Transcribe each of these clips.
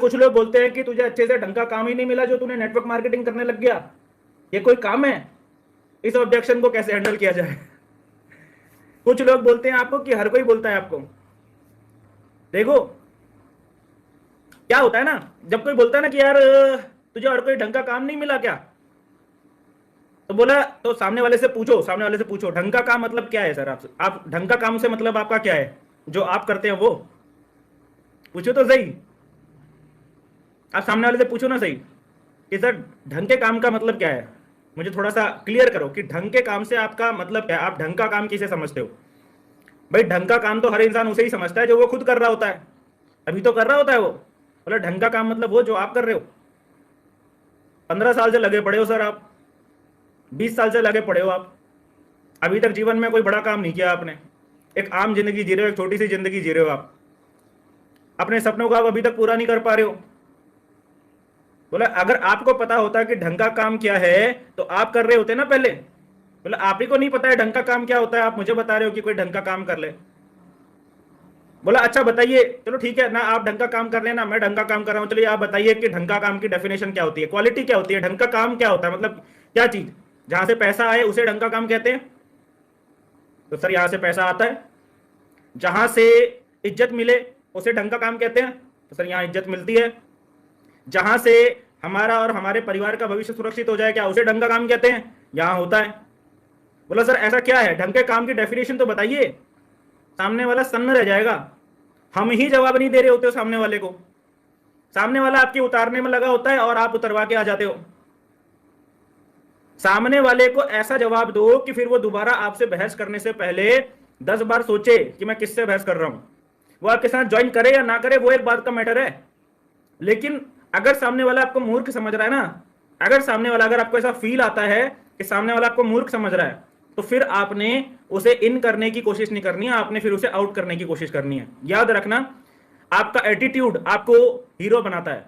कुछ लोग बोलते हैं कि तुझे अच्छे से ढंग का काम ही नहीं मिला जो तूने नेटवर्क मार्केटिंग करने लग गया, ये कोई काम है? इस ऑब्जेक्शन को कैसे हैंडल किया जाए? कुछ लोग बोलते हैं आपको कि हर कोई बोलता है आपको। देखो क्या होता है ना, जब कोई बोलता है ना कि यार तुझे और कोई ढंग का काम नहीं मिला क्या, तो बोला तो सामने वाले से पूछो, सामने वाले से पूछो ढंग का काम मतलब क्या है सर? आप ढंग का काम से मतलब आपका क्या है? जो आप करते हैं वो पूछो तो सही। आप सामने वाले से पूछो ना सही कि सर ढंग के काम का मतलब क्या है, मुझे थोड़ा सा क्लियर करो कि ढंग के काम से आपका मतलब क्या है, आप ढंग का काम किसे समझते हो? भाई ढंग का काम तो हर इंसान उसे ही समझता है जो वो खुद कर रहा होता है, अभी तो कर रहा होता है वो। बोला ढंग का काम मतलब वो जो आप कर रहे हो। 15 साल से लगे पड़े हो सर आप, 20 साल से लगे पड़े हो आप, अभी तक जीवन में कोई बड़ा काम नहीं किया आपने, एक आम जिंदगी जी रहे हो, एक छोटी सी जिंदगी जी रहे हो आप, अपने सपनों को आप अभी तक पूरा नहीं कर पा रहे हो। बोला अगर आपको पता होता कि ढंग का काम क्या है तो आप कर रहे होते ना पहले। बोला आप ही को नहीं पता है ढंग का काम क्या होता है, आप मुझे बता रहे हो कि कोई ढंग का काम कर ले। बोला अच्छा बताइए, चलो ठीक है ना, आप ढंग का काम कर लेना, मैं ढंग का काम कर रहा हूं, चलिए आप बताइए कि ढंग का काम की डेफिनेशन क्या होती है, क्वालिटी क्या होती है, ढंग का काम क्या होता है, मतलब क्या चीज जहां से पैसा आए उसे ढंग का काम कहते हैं। तो सर यहां से पैसा आता है, जहां से इज्जत मिले उसे ढंग का काम कहते हैं, तो सर यहां इज्जत मिलती है। जहां से हमारा और हमारे परिवार का भविष्य सुरक्षित हो जाए, क्या उसे ढंग का काम कहते हैं, यहां होता है। बोला सर ऐसा क्या है, ढंग के काम की डेफिनेशन तो बताइए। सामने वाला सन्न रह जाएगा, हम ही जवाब नहीं दे रहे होते हो सामने वाले को, सामने वाला आपके उतारने में लगा होता है और आप उतरवा के आ जाते हो। सामने वाले को ऐसा जवाब दो कि फिर वो दोबारा आपसे बहस करने से पहले 10 बार सोचे कि मैं किससे बहस कर रहा हूं। वो आपके साथ ज्वाइन करे या ना करे वो एक बात का मैटर है, लेकिन अगर सामने वाला आपको मूर्ख समझ रहा है ना, अगर आपको ऐसा फील आता है कि सामने वाला आपको मूर्ख समझ रहा है, तो फिर आपने उसे इन करने की कोशिश नहीं करनी है, आपने फिर उसे आउट करने की कोशिश करनी है। याद रखना, आपका एटीट्यूड आपको हीरो बनाता है,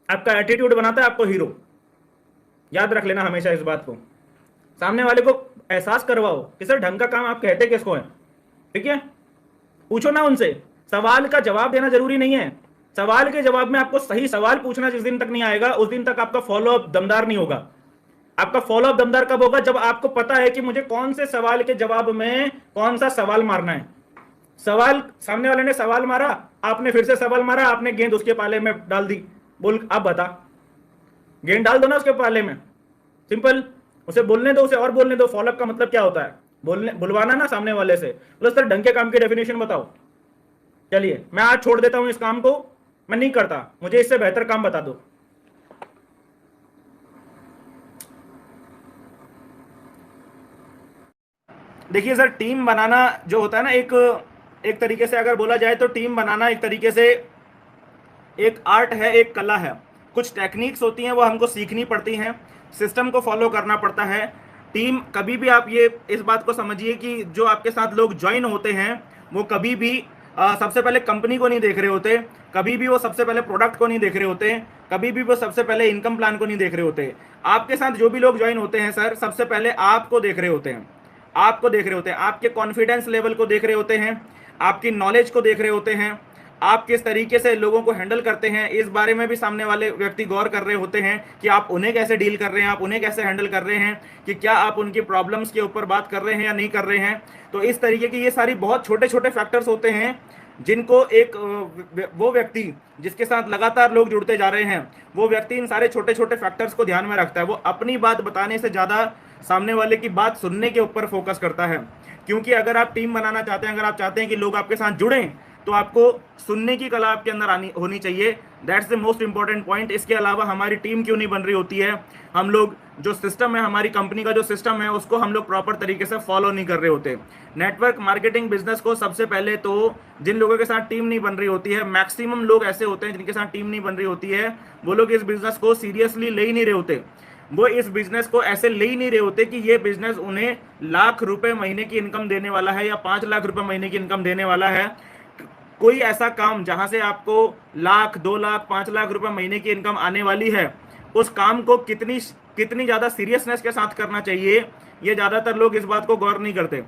आपका एटीट्यूड बनाता है आपको हीरो। याद रख लेना हमेशा इस बात को। सामने वाले को एहसास करवाओ कि सर ढंग का काम आप कहते किसको है, ठीक है? पूछो ना उनसे, सवाल का जवाब देना जरूरी नहीं है, सवाल के जवाब में आपको सही सवाल पूछना जिस दिन तक नहीं आएगा उस दिन तक आपका फॉलो अप दमदार नहीं होगा। आपका फॉलो अप दमदार कब होगा, जब आपको पता है कि मुझे कौन से सवाल के जवाब में कौन सा सवाल मारना है। सवाल सामने वाले ने सवाल मारा, आपने फिर से सवाल मारा, आपने गेंद उसके पाले में डाल दी, बोल अब बता। गेंद डाल दो ना उसके पाले में, सिंपल। उसे बोलने दो, उसे और बोलने दो। फॉलोअप का मतलब क्या होता है, बोलने बुलवाना ना सामने वाले से। बोलो सर ढंग के काम की डेफिनेशन बताओ। चलिए मैं आज छोड़ देता हूं इस काम को, मैं नहीं करता, मुझे इससे बेहतर काम बता दो। देखिए सर टीम बनाना जो होता है ना, एक एक तरीके से अगर बोला जाए तो टीम बनाना एक तरीके से एक आर्ट है, एक कला है। कुछ टेक्निक्स होती हैं वो हमको सीखनी पड़ती हैं, सिस्टम को फॉलो करना पड़ता है। टीम कभी भी आप ये इस बात को समझिए कि जो आपके साथ लोग ज्वाइन होते हैं वो कभी भी सबसे पहले कंपनी को नहीं देख रहे होते, कभी भी वो सबसे पहले प्रोडक्ट को नहीं देख रहे होते, कभी भी वो सबसे पहले इनकम प्लान को नहीं देख रहे होते। आपके साथ जो भी लोग ज्वाइन होते हैं सर, सबसे पहले आपको देख रहे होते हैं, आपको देख रहे होते हैं, आपके कॉन्फिडेंस लेवल को देख रहे होते हैं, आपकी नॉलेज को देख रहे होते हैं, आप किस तरीके से लोगों को हैंडल करते हैं इस बारे में भी सामने वाले व्यक्ति गौर कर रहे होते हैं कि आप उन्हें कैसे डील कर रहे हैं, आप उन्हें कैसे हैंडल कर रहे हैं, कि क्या आप उनकी प्रॉब्लम्स के ऊपर बात कर रहे हैं या नहीं कर रहे हैं। तो इस तरीके की ये सारी बहुत छोटे छोटे फैक्टर्स होते हैं जिनको एक वो व्यक्ति जिसके साथ लगातार लोग जुड़ते जा रहे हैं, वो व्यक्ति इन सारे छोटे छोटे फैक्टर्स को ध्यान में रखता है। वो अपनी बात बताने से ज़्यादा सामने वाले की बात सुनने के ऊपर फोकस करता है। क्योंकि अगर आप टीम बनाना चाहते हैं, अगर आप चाहते हैं कि लोग आपके साथ जुड़ें, तो आपको सुनने की कला आपके अंदर आनी होनी चाहिए। That's the most important point. इसके अलावा हमारी टीम क्यों नहीं बन रही होती है, हम लोग जो सिस्टम है, हमारी कंपनी का जो सिस्टम है, उसको हम लोग प्रॉपर तरीके से फॉलो नहीं कर रहे होते। नेटवर्क मार्केटिंग बिजनेस को सबसे पहले तो जिन लोगों के साथ टीम नहीं बन रही होती है, मैक्सिमम लोग ऐसे होते हैं जिनके साथ टीम नहीं बन रही होती है, वो लोग इस बिजनेस को सीरियसली ले ही नहीं रहे होते। वो इस बिजनेस को ऐसे ले ही नहीं रहे होते कि ये बिजनेस उन्हें लाख रुपए महीने की इनकम देने वाला है या 5 लाख रुपए महीने की इनकम देने वाला है। कोई ऐसा काम जहां से आपको लाख, 2 लाख, 5 लाख रुपए महीने की इनकम आने वाली है, उस काम को कितनी कितनी ज्यादा सीरियसनेस के साथ करना चाहिए, ये ज्यादातर लोग इस बात को गौर नहीं करते।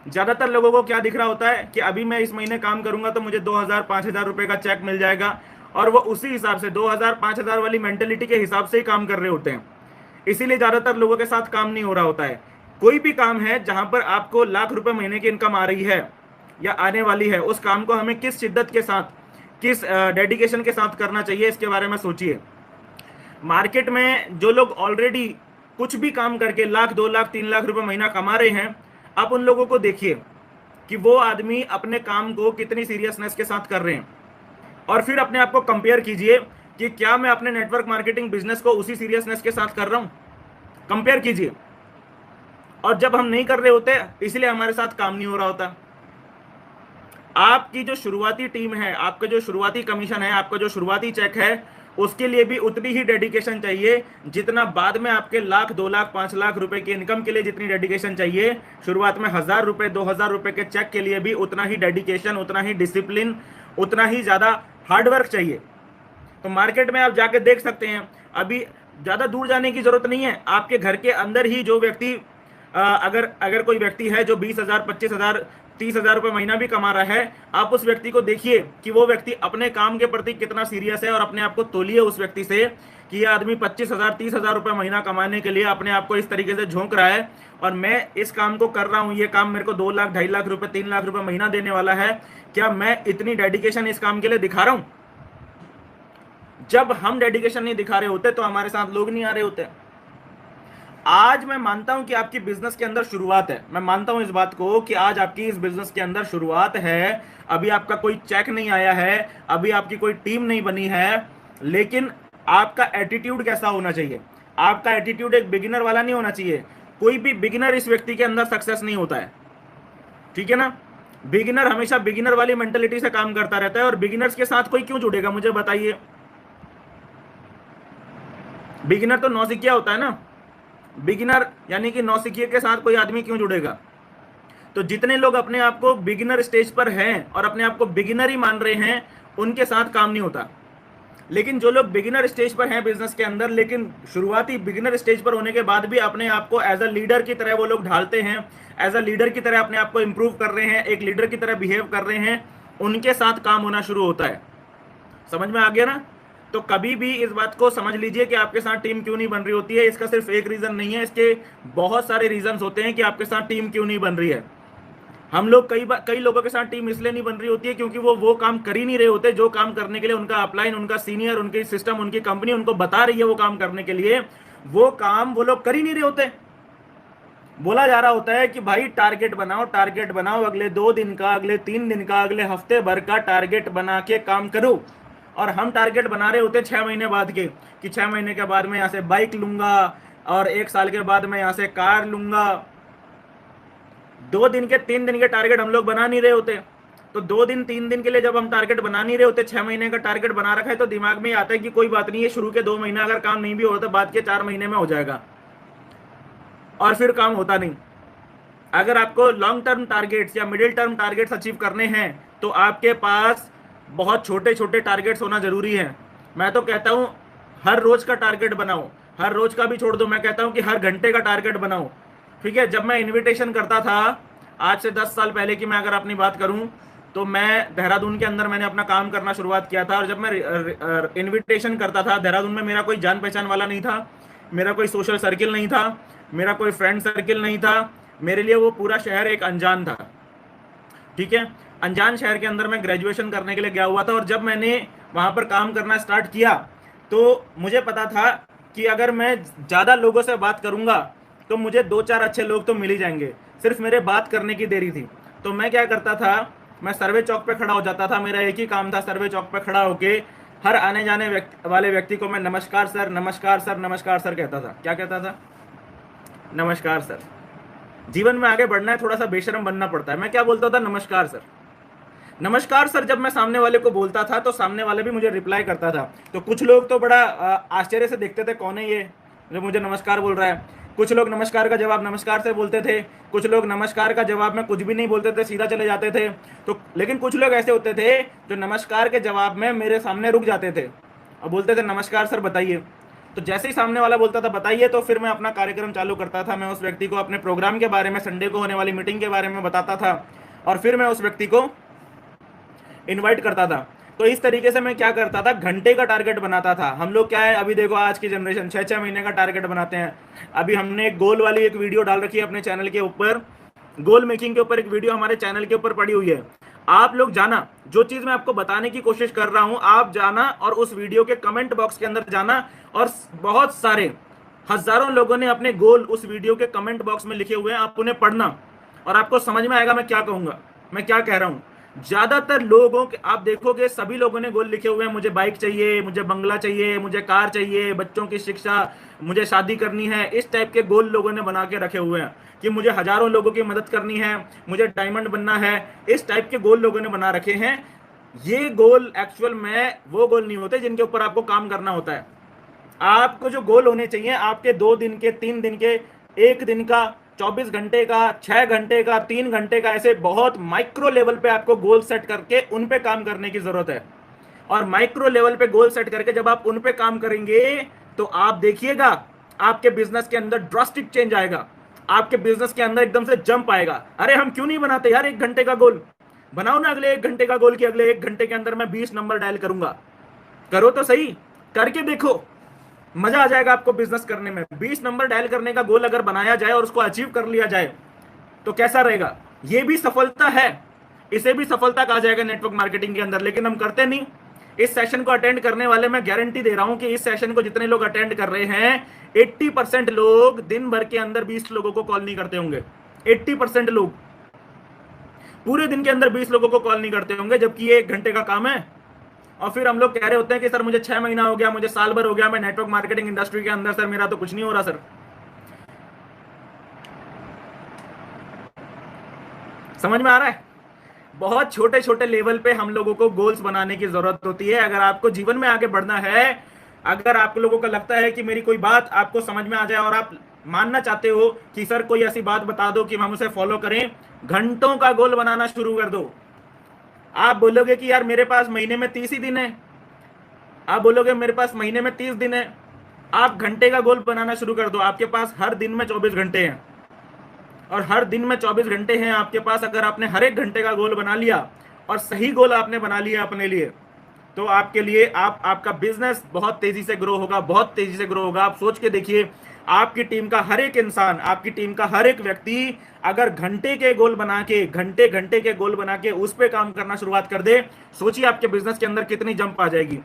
ज्यादातर लोगों को क्या दिख रहा होता है कि अभी मैं इस महीने काम करूंगा तो मुझे 2,000 5,000 रुपए का चेक मिल जाएगा, और वो उसी हिसाब से 2000 5000 वाली मेंटेलिटी के हिसाब से ही काम कर रहे होते हैं। इसीलिए ज्यादातर लोगों के साथ काम नहीं हो रहा होता है। कोई भी काम है जहां पर आपको लाख रुपए महीने की इनकम आ रही है या आने वाली है, उस काम को हमें किस शिद्दत के साथ, किस डेडिकेशन के साथ करना चाहिए, इसके बारे में सोचिए। मार्केट में जो लोग ऑलरेडी कुछ भी काम करके लाख 2 लाख 3 लाख रुपए महीना कमा रहे हैं, आप उन लोगों को देखिए कि वो आदमी अपने काम को कितनी सीरियसनेस के साथ कर रहे हैं, और फिर अपने आप को कंपेयर कीजिए कि क्या मैं अपने नेटवर्क मार्केटिंग बिजनेस को उसी सीरियसनेस के साथ कर रहा हूं। कंपेयर कीजिए। और जब हम नहीं कर रहे होते, इसलिए हमारे साथ काम नहीं हो रहा होता। आपकी जो शुरुआती टीम है, आपका जो शुरुआती कमीशन है, आपका जो शुरुआती चेक है, उसके लिए भी उतनी ही डेडिकेशन चाहिए जितना बाद में आपके लाख 2 लाख 5 लाख रुपए की इनकम के लिए जितनी डेडिकेशन चाहिए, शुरुआत में 1000 रुपए 2000 रुपए के चेक के लिए भी उतना ही डेडिकेशन, उतना ही डिसिप्लिन, उतना ही ज्यादा हार्डवर्क चाहिए। तो मार्केट में आप जाके देख सकते हैं, अभी ज्यादा दूर जाने की जरूरत नहीं है। आपके घर के अंदर ही जो व्यक्ति अगर कोई व्यक्ति है जो 20,000 25,000 30,000 रुपए महीना भी कमा रहा है, आप उस व्यक्ति को देखिए कि वो व्यक्ति अपने काम के प्रति कितना सीरियस है, और अपने आप को तोलिए उस व्यक्ति से कि ये आदमी 25,000 30,000 रुपए महीना कमाने के लिए अपने आप को इस तरीके से झोंक रहा है, और मैं इस काम को कर रहा हूं, ये काम मेरे को 2 लाख 2.5 लाख रुपए 3 लाख रुपए महीना देने वाला है, क्या मैं इतनी डेडिकेशन इस काम के लिए दिखा रहा हूं? जब हम डेडिकेशन नहीं दिखा रहे होते तो हमारे साथ लोग नहीं आ रहे होते। आज मैं मानता हूं कि आपकी बिजनेस के अंदर शुरुआत है, मैं मानता हूं इस बात को कि आज आपकी इस बिजनेस के अंदर शुरुआत है, अभी आपका कोई चेक नहीं आया है, अभी आपकी कोई टीम नहीं बनी है, लेकिन आपका एटीट्यूड कैसा होना चाहिए? आपका एटीट्यूड एक बिगिनर वाला नहीं होना चाहिए। कोई भी बिगिनर इस व्यक्ति के अंदर सक्सेस नहीं होता है, ठीक है ना। बिगिनर हमेशा बिगिनर वाली मेंटेलिटी से काम करता रहता है, और बिगिनर्स के साथ कोई क्यों जुड़ेगा, मुझे बताइए। बिगिनर तो नौसिखिया होता है ना, बिगिनर यानी कि नौसिखिए के साथ कोई आदमी क्यों जुड़ेगा। तो जितने लोग अपने आप को बिगिनर स्टेज पर हैं और अपने आप को बिगिनर ही मान रहे हैं, उनके साथ काम नहीं होता। लेकिन जो लोग बिगिनर स्टेज पर हैं बिजनेस के अंदर, लेकिन शुरुआती बिगिनर स्टेज पर होने के बाद भी अपने आप को एज अ लीडर की तरह वो लोग ढालते हैं, एज अ लीडर की तरह अपने आप को इंप्रूव कर रहे हैं, एक लीडर की तरह बिहेव कर रहे हैं, उनके साथ काम होना शुरू होता है। समझ में आ गया ना। तो कभी भी इस बात को समझ लीजिए कि आपके साथ टीम क्यों नहीं बन रही होती है, इसका सिर्फ एक रीजन नहीं है, इसके बहुत सारे रीजंस होते हैं कि आपके साथ टीम क्यों नहीं बन रही है। हम लोग कई लोगों के साथ टीम इसलिए नहीं बन रही होती है क्योंकि वो काम कर ही नहीं रहे होते जो काम करने के लिए उनका अपलाइन, उनका सीनियर, उनकी सिस्टम, उनकी कंपनी उनको बता रही है वो काम करने के लिए, वो काम वो लोग कर ही नहीं रहे होते। बोला जा रहा होता है कि भाई टारगेट बनाओ, टारगेट बनाओ, अगले 2 दिन का, अगले 3 दिन का, अगले हफ्ते भर का टारगेट बना के काम करो। और हम टारगेट बना रहे होते 6 महीने बाद के, कि 6 महीने के बाद मैं यहाँ से बाइक लूंगा, और 1 साल के बाद मैं यहाँ से कार लूंगा। 2 दिन के 3 दिन के टारगेट हम लोग बना नहीं रहे होते। तो 2 दिन 3 दिन के लिए जब हम टारगेट बना नहीं रहे होते, 6 महीने का टारगेट बना रखा है, तो दिमाग में आता है कि कोई बात नहीं है, शुरू के 2 महीना अगर काम नहीं भी होता तो बाद के 4 महीने में हो जाएगा, और फिर काम होता नहीं। अगर आपको लॉन्ग टर्म टारगेट्स या मिडिल टर्म टारगेट्स अचीव करने हैं तो आपके पास बहुत छोटे छोटे टारगेट्स होना जरूरी है। मैं तो कहता हूं हर रोज का टारगेट बनाओ, हर रोज का भी छोड़ दो, मैं कहता हूं कि हर घंटे का टारगेट बनाओ, ठीक है। जब मैं इनविटेशन करता था आज से 10 साल पहले की मैं अगर अपनी बात करूं, तो मैं देहरादून के अंदर मैंने अपना काम करना शुरुआत किया था, और जब मैं इन्विटेशन करता था देहरादून में, मेरा कोई जान पहचान वाला नहीं था, मेरा कोई सोशल सर्किल नहीं था, मेरा कोई फ्रेंड सर्किल नहीं था, मेरे लिए वो पूरा शहर एक अनजान था, ठीक है। अनजान शहर के अंदर मैं ग्रेजुएशन करने के लिए गया हुआ था, और जब मैंने वहां पर काम करना स्टार्ट किया तो मुझे पता था कि अगर मैं ज़्यादा लोगों से बात करूंगा तो मुझे 2-4 अच्छे लोग तो मिल ही जाएंगे, सिर्फ मेरे बात करने की देरी थी। तो मैं क्या करता था, मैं सर्वे चौक पे खड़ा हो जाता था, मेरा एक ही काम था, सर्वे चौक पे खड़ा होके हर आने जाने वाले व्यक्ति को मैं नमस्कार सर, नमस्कार सर, नमस्कार सर कहता था। क्या कहता था? नमस्कार सर। जीवन में आगे बढ़ना है, थोड़ा सा बेशरम बनना पड़ता है। मैं क्या बोलता था? नमस्कार सर। नमस्कार सर जब मैं सामने वाले को बोलता था तो सामने वाले भी मुझे रिप्लाई करता था। तो कुछ लोग तो बड़ा आश्चर्य से देखते थे, कौन है ये जो मुझे नमस्कार बोल रहा है। कुछ लोग नमस्कार का जवाब नमस्कार से बोलते थे, कुछ लोग नमस्कार का जवाब में कुछ भी नहीं बोलते थे, सीधा चले जाते थे। तो लेकिन कुछ लोग ऐसे होते थे जो नमस्कार के जवाब में मेरे सामने रुक जाते थे और बोलते थे नमस्कार सर बताइए। तो जैसे ही सामने वाला बोलता था बताइए, तो फिर मैं अपना कार्यक्रम चालू करता था। मैं उस व्यक्ति को अपने प्रोग्राम के बारे में, संडे को होने वाली मीटिंग के बारे में बताता था, और फिर मैं उस व्यक्ति को इनवाइट करता था। तो इस तरीके से मैं क्या करता था, घंटे का टारगेट बनाता था। हम लोग क्या है, अभी देखो आज की जनरेशन 6-6 महीने का टारगेट बनाते हैं। अभी हमने एक गोल वाली एक वीडियो डाल रखी है अपने चैनल के ऊपर, गोल मेकिंग के ऊपर एक वीडियो हमारे चैनल के ऊपर पड़ी हुई है। आप लोग जाना, जो चीज मैं आपको बताने की कोशिश कर रहा हूं, आप जाना और उस वीडियो के कमेंट बॉक्स के अंदर जाना, और बहुत सारे हजारों लोगों ने अपने गोल उस वीडियो के कमेंट बॉक्स में लिखे हुए हैं, आप उन्हें पढ़ना और आपको समझ में आएगा मैं क्या कहूंगा, मैं क्या कह रहा हूं। ज्यादातर लोगों के आप देखोगे, सभी लोगों ने गोल लिखे हुए हैं, मुझे बाइक चाहिए, मुझे बंगला चाहिए, मुझे कार चाहिए, बच्चों की शिक्षा, मुझे शादी करनी है। इस टाइप के गोल लोगों ने बना के रखे हुए हैं कि मुझे हजारों लोगों की मदद करनी है, मुझे डायमंड बनना है। इस टाइप के गोल लोगों ने बना रखे हैं। ये गोल एक्चुअल में वो गोल नहीं होते जिनके ऊपर आपको काम करना होता है। आपको जो गोल होने चाहिए, आपके 2 दिन के, 3 दिन के, 1 दिन का, 24 घंटे का, 6 घंटे का, 3 घंटे का, ऐसे बहुत माइक्रो लेवल पे आपको गोल सेट करके उन पे काम करने की जरूरत है। और माइक्रो लेवल पे गोल सेट करके जब आप उन पे काम करेंगे तो आप देखिएगा आपके बिजनेस के अंदर ड्रास्टिक चेंज आएगा, आपके बिजनेस के अंदर एकदम से जंप आएगा। अरे हम क्यों नहीं बनाते यार 1 घंटे का गोल? बनाओ ना अगले 1 घंटे का गोल कि अगले 1 घंटे के अंदर मैं 20 नंबर डायल करूंगा। करो तो सही, करके देखो, मजा आ जाएगा आपको बिजनेस करने में। 20 नंबर डायल करने का गोल अगर बनाया जाए और उसको अचीव कर लिया जाए तो कैसा रहेगा? ये भी सफलता है, इसे भी सफलता कहा जाएगा नेटवर्क मार्केटिंग के अंदर, लेकिन हम करते नहीं। इस सेशन को अटेंड करने वाले, मैं गारंटी दे रहा हूं कि इस सेशन को जितने लोग अटेंड कर रहे हैं, 80% लोग दिन भर के अंदर 20 लोगों को कॉल नहीं करते होंगे। 80% लोग पूरे दिन के अंदर 20 लोगों को कॉल नहीं करते होंगे, जबकि ये 1 घंटे का काम है। और फिर हम लोग कह रहे होते हैं कि सर मुझे 6 महीना हो गया, मुझे साल भर हो गया, मैं नेटवर्क मार्केटिंग इंडस्ट्री के अंदर, सर मेरा तो कुछ नहीं हो रहा। सर समझ में आ रहा है? बहुत छोटे छोटे लेवल पे हम लोगों को गोल्स बनाने की जरूरत होती है। अगर आपको जीवन में आगे बढ़ना है, अगर आप लोगों को लगता है कि मेरी कोई बात आपको समझ में आ जाए और आप मानना चाहते हो कि सर कोई ऐसी बात बता दो कि हम उसे फॉलो करें, घंटों का गोल बनाना शुरू कर दो। आप बोलोगे कि यार मेरे पास महीने में 30 ही दिन है, आप बोलोगे मेरे पास महीने में 30 दिन है, आप घंटे का गोल बनाना शुरू कर दो। आपके पास हर दिन में 24 घंटे हैं, और हर दिन में 24 घंटे हैं आपके पास। अगर आपने हर एक घंटे का गोल बना लिया और सही गोल आपने बना लिया अपने लिए, तो आपके लिए आपका बिजनेस बहुत तेजी से ग्रो होगा, बहुत तेजी से ग्रो होगा। आप सोच के देखिए, आपकी टीम का हर एक इंसान, आपकी टीम का हर एक व्यक्ति अगर घंटे के गोल बना के, घंटे घंटे के गोल बना के उस पर काम करना शुरुआत कर दे, सोचिए आपके बिजनेस के अंदर कितनी जंप आ जाएगी।